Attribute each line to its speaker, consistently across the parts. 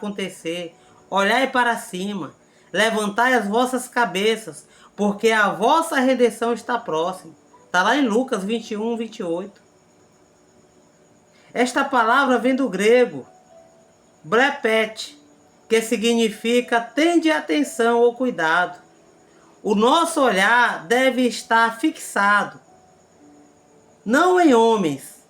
Speaker 1: acontecer. Olhai para cima, levantai as vossas cabeças, porque a vossa redenção está próxima. Está lá em Lucas 21, 28. Esta palavra vem do grego blepete, que significa tende atenção ou cuidado. O nosso olhar deve estar fixado, não em homens,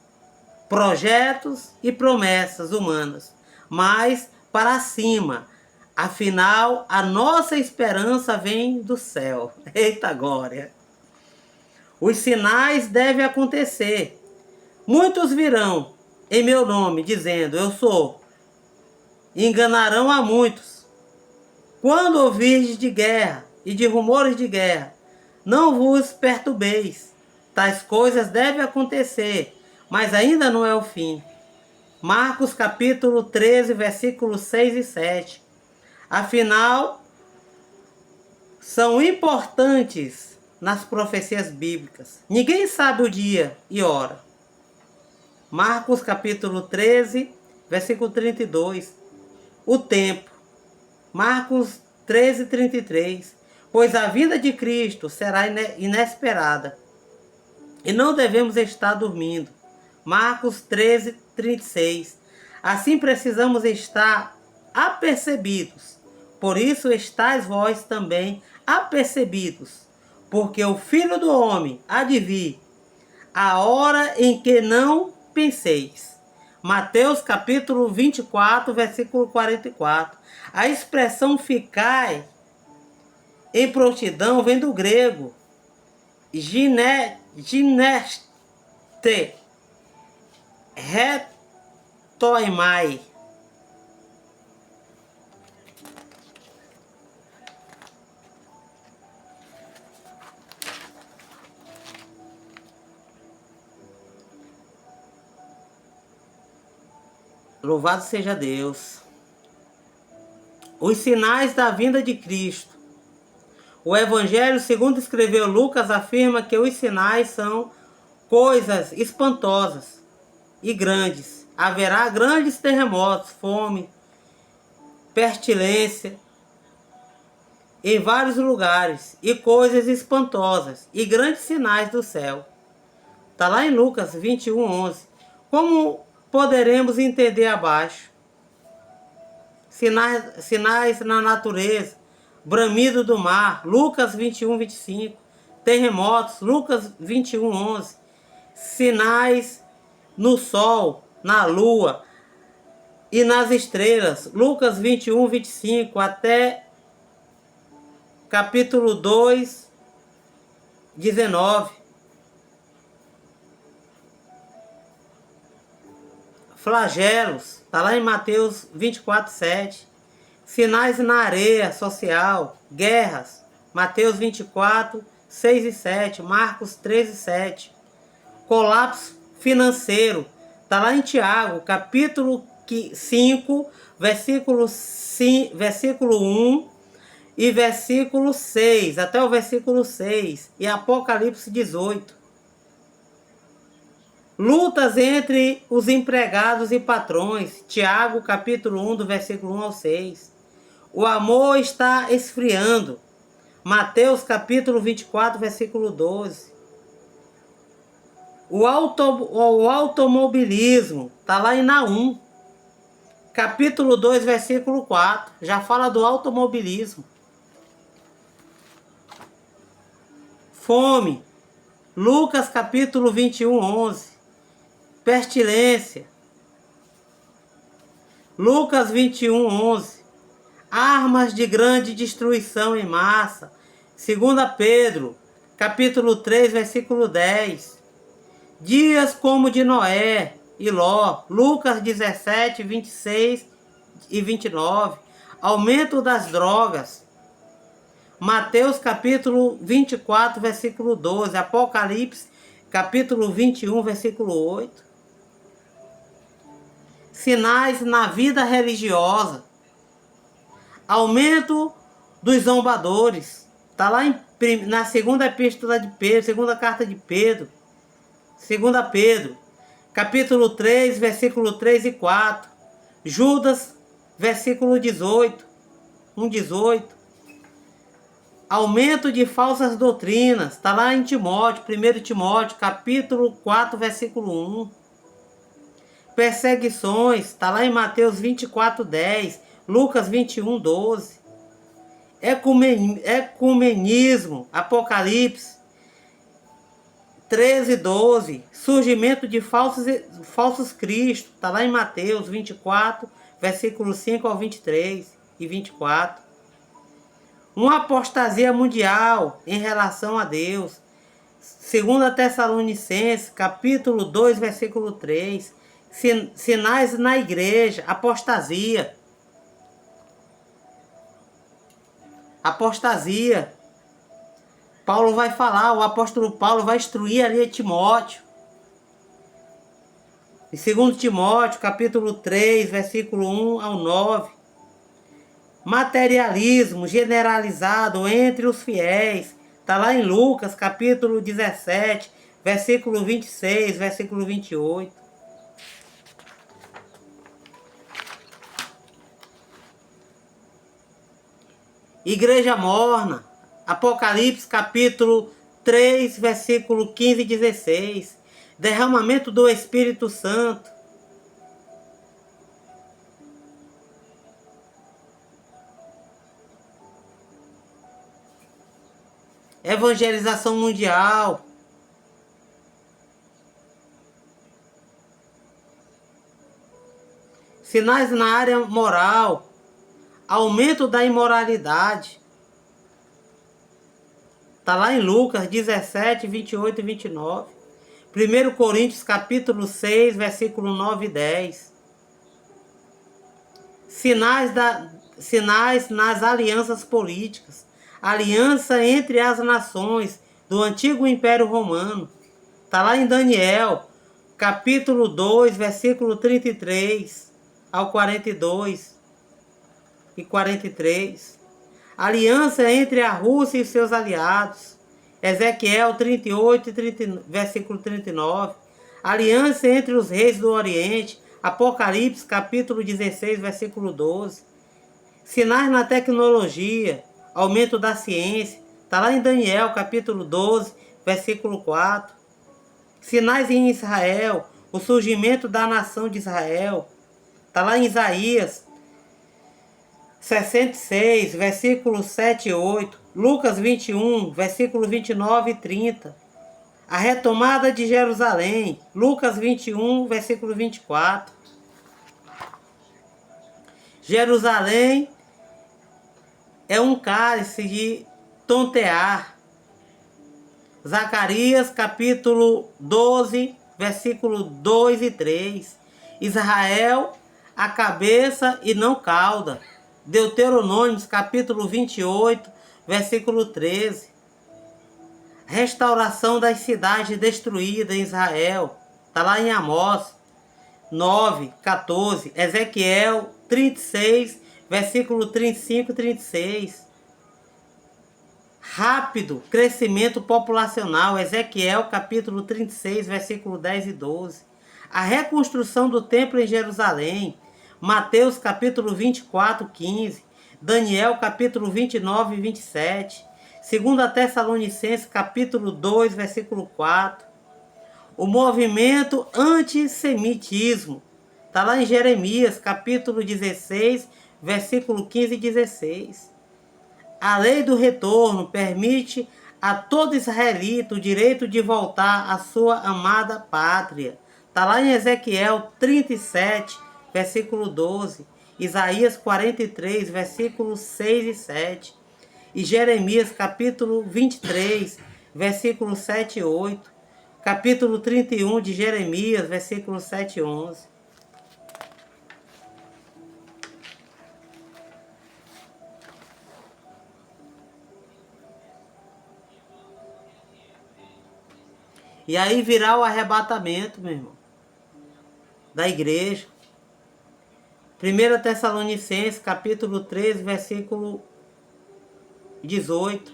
Speaker 1: projetos e promessas humanas, mas para cima. Afinal, a nossa esperança vem do céu. Eita glória! Os sinais devem acontecer. Muitos virão em meu nome, dizendo, eu sou. Enganarão a muitos. Quando ouvirdes de guerra e de rumores de guerra, não vos perturbeis. Tais coisas devem acontecer, mas ainda não é o fim. Marcos capítulo 13, versículos 6 e 7. Afinal, são importantes nas profecias bíblicas. Ninguém sabe o dia e hora. Marcos capítulo 13, versículo 32. O tempo. Marcos 13, 33. Pois a vinda de Cristo será inesperada. E não devemos estar dormindo. Marcos 13, 36. Assim precisamos estar apercebidos. Por isso estáis vós também apercebidos. Porque o Filho do Homem há de vir a hora em que não penseis. Mateus capítulo 24, versículo 44. A expressão ficai em prontidão vem do grego gineste, retoimai. Louvado seja Deus. Os sinais da vinda de Cristo. O Evangelho, segundo escreveu Lucas, afirma que os sinais são coisas espantosas e grandes. Haverá grandes terremotos, fome, pestilência em vários lugares e coisas espantosas e grandes sinais do céu. Está lá em Lucas 21, 11. Como poderemos entender abaixo? Sinais na natureza, bramido do mar, Lucas 21, 25. Terremotos, Lucas 21, 11. Sinais no sol, na lua e nas estrelas, Lucas 21, 25, até capítulo 2, 19. Flagelos, está lá em Mateus 24, 7. Sinais na areia social, guerras, Mateus 24, 6 e 7. Marcos 13, 7. Colapso financeiro, está lá em Tiago, capítulo 5, versículo 1 e versículo 6, até o versículo 6. E Apocalipse 18. Lutas entre os empregados e patrões. Tiago, capítulo 1, do versículo 1 ao 6. O amor está esfriando. Mateus, capítulo 24, versículo 12. O automobilismo. Está lá em Naum. Capítulo 2, versículo 4. Já fala do automobilismo. Fome. Lucas, capítulo 21, 11. Pestilência. Lucas 21, 11. Armas de grande destruição em massa. 2 Pedro, capítulo 3, versículo 10. Dias como de Noé e Ló. Lucas 17, 26 e 29. Aumento das drogas. Mateus capítulo 24, versículo 12. Apocalipse capítulo 21, versículo 8. Sinais na vida religiosa. Aumento dos zombadores. Está lá na segunda epístola de Pedro, segunda carta de Pedro. 2 Pedro, capítulo 3, versículo 3 e 4. Judas versículo 18. 1:18. Aumento de falsas doutrinas. Está lá em Timóteo, 1 Timóteo, capítulo 4, versículo 1. Perseguições. Está lá em Mateus 24:10. Lucas 21:12. Ecumenismo. Apocalipse 13:12. Surgimento de falsos cristos. Está lá em Mateus 24, versículos 5 ao 23 e 24. Uma apostasia mundial em relação a Deus. 2 Tessalonicenses, capítulo 2, versículo 3. Sinais na igreja. Apostasia. Apostasia. Paulo vai falar, o apóstolo Paulo vai instruir ali a Timóteo. Em 2 Timóteo, capítulo 3, versículo 1 ao 9. Materialismo generalizado entre os fiéis. Está lá em Lucas, capítulo 17, versículo 26, versículo 28. Igreja morna. Apocalipse, capítulo 3, versículo 15 e 16. Derramamento do Espírito Santo. Evangelização mundial. Sinais na área moral. Aumento da imoralidade. Está lá em Lucas 17, 28 e 29. 1 Coríntios capítulo 6, versículo 9 e 10. Sinais nas alianças políticas. Aliança entre as nações do antigo Império Romano. Está lá em Daniel, capítulo 2, versículo 33 ao 42 e 43. Aliança entre a Rússia e seus aliados. Ezequiel 38, versículo 39. Aliança entre os reis do Oriente. Apocalipse, capítulo 16, versículo 12. Sinais na tecnologia. Aumento da ciência. Está lá em Daniel, capítulo 12, versículo 4. Sinais em Israel. O surgimento da nação de Israel. Está lá em Isaías 66, versículos 7 e 8. Lucas 21, versículo 29 e 30. A retomada de Jerusalém. Lucas 21, versículo 24. Jerusalém é um cálice de tontear. Zacarias, capítulo 12, versículo 2 e 3. Israel, a cabeça e não cauda. Deuteronômio, capítulo 28, versículo 13. Restauração das cidades destruídas em Israel. Está lá em Amós 9, 14. Ezequiel 36, versículo 35 e 36. Rápido crescimento populacional. Ezequiel capítulo 36, versículo 10 e 12. A reconstrução do templo em Jerusalém. Mateus capítulo 24, 15. Daniel capítulo 29 e 27. 2 Tessalonicenses capítulo 2, versículo 4. O movimento antissemitismo. Está lá em Jeremias capítulo 16, versículo 15 e 16. A lei do retorno permite a todo israelita o direito de voltar à sua amada pátria. Está lá em Ezequiel 37, versículo 12. Isaías 43, versículos 6 e 7. E Jeremias capítulo 23, versículos 7 e 8. Capítulo 31 de Jeremias, versículos 7 e 11. E aí virá o arrebatamento, meu irmão, da igreja. 1 Tessalonicenses, capítulo 13, versículo 18.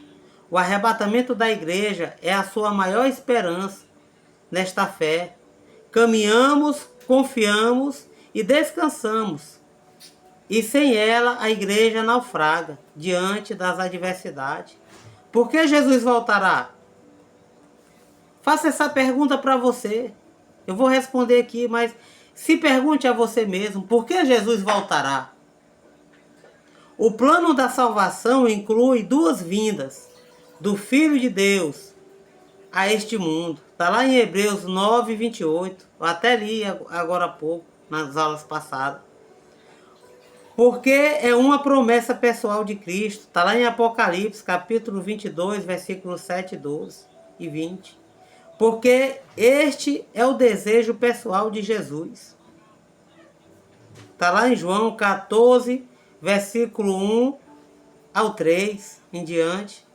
Speaker 1: O arrebatamento da igreja é a sua maior esperança nesta fé. Caminhamos, confiamos e descansamos E sem ela, a igreja naufraga diante das adversidades. Por que Jesus voltará? Faça essa pergunta para você. Eu vou responder aqui, mas se pergunte a você mesmo, por que Jesus voltará? O plano da salvação inclui duas vindas do Filho de Deus a este mundo. Está lá em Hebreus 9, 28. Eu até li agora há pouco, nas aulas passadas. Porque é uma promessa pessoal de Cristo. Está lá em Apocalipse, capítulo 22, versículos 7, 12 e 20. Porque este é o desejo pessoal de Jesus. Está lá em João 14, versículo 1 ao 3 em diante.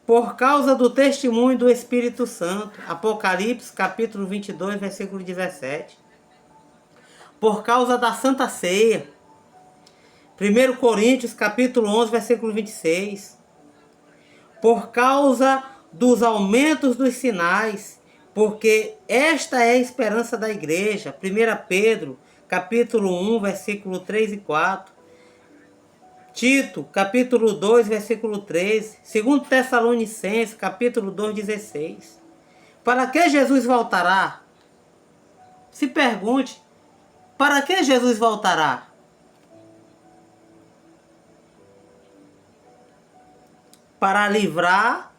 Speaker 1: Por causa do testemunho do Espírito Santo. Apocalipse, capítulo 22, versículo 17. Por causa da Santa Ceia. 1 Coríntios, capítulo 11, versículo 26. Por causa dos aumentos dos sinais, porque esta é a esperança da igreja. 1 Pedro, capítulo 1, versículo 3 e 4. Tito, capítulo 2, versículo 13. 2 Tessalonicenses, capítulo 2, 16. Para que Jesus voltará? Se pergunte, para que Jesus voltará? Para livrar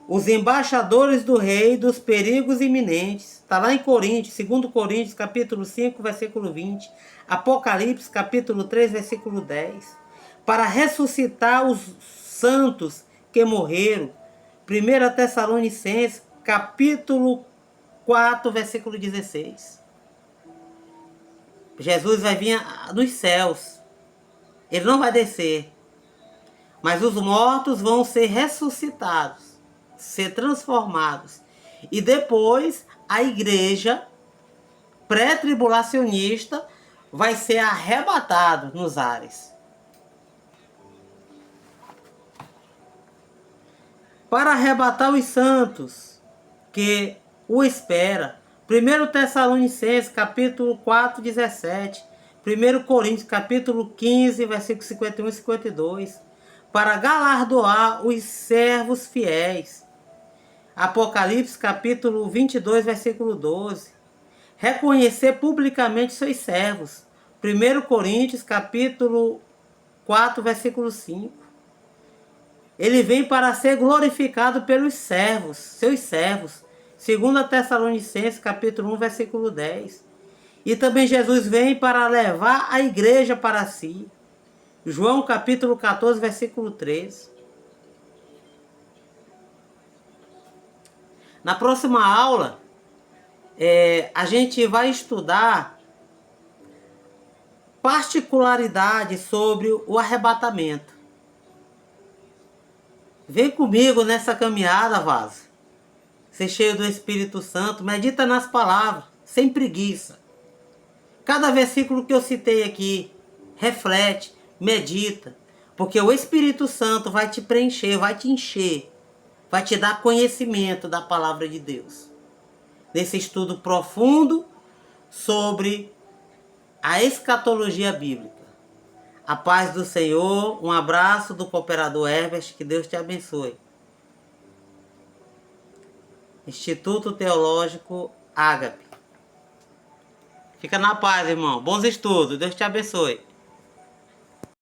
Speaker 1: os embaixadores do rei dos perigos iminentes. Está lá em Coríntios, 2 Coríntios, capítulo 5, versículo 20. Apocalipse, capítulo 3, versículo 10. Para ressuscitar os santos que morreram. 1 Tessalonicenses, capítulo 4, versículo 16. Jesus vai vir nos céus. Ele não vai descer. Mas os mortos vão ser ressuscitados, ser transformados. E depois a igreja pré-tribulacionista vai ser arrebatada nos ares. Para arrebatar os santos que o espera. 1 Tessalonicenses, capítulo 4, 17. 1 Coríntios, capítulo 15, versículos 51 e 52. Para galardoar os servos fiéis. Apocalipse, capítulo 22, versículo 12. Reconhecer publicamente seus servos. 1 Coríntios, capítulo 4, versículo 5. Ele vem para ser glorificado pelos servos, seus servos. 2 Tessalonicenses, capítulo 1, versículo 10. E também Jesus vem para levar a igreja para si. João capítulo 14, versículo 13. Na próxima aula, a gente vai estudar particularidades sobre o arrebatamento. Vem comigo nessa caminhada, vaso. Ser cheio do Espírito Santo, medita nas palavras, sem preguiça. Cada versículo que eu citei aqui, reflete, medita, porque o Espírito Santo vai te preencher, vai te encher, vai te dar conhecimento da palavra de Deus. Nesse estudo profundo sobre a escatologia bíblica. A paz do Senhor, um abraço do cooperador Herbert, que Deus te abençoe. Instituto Teológico Ágape. Fica na paz, irmão. Bons estudos. Deus te abençoe.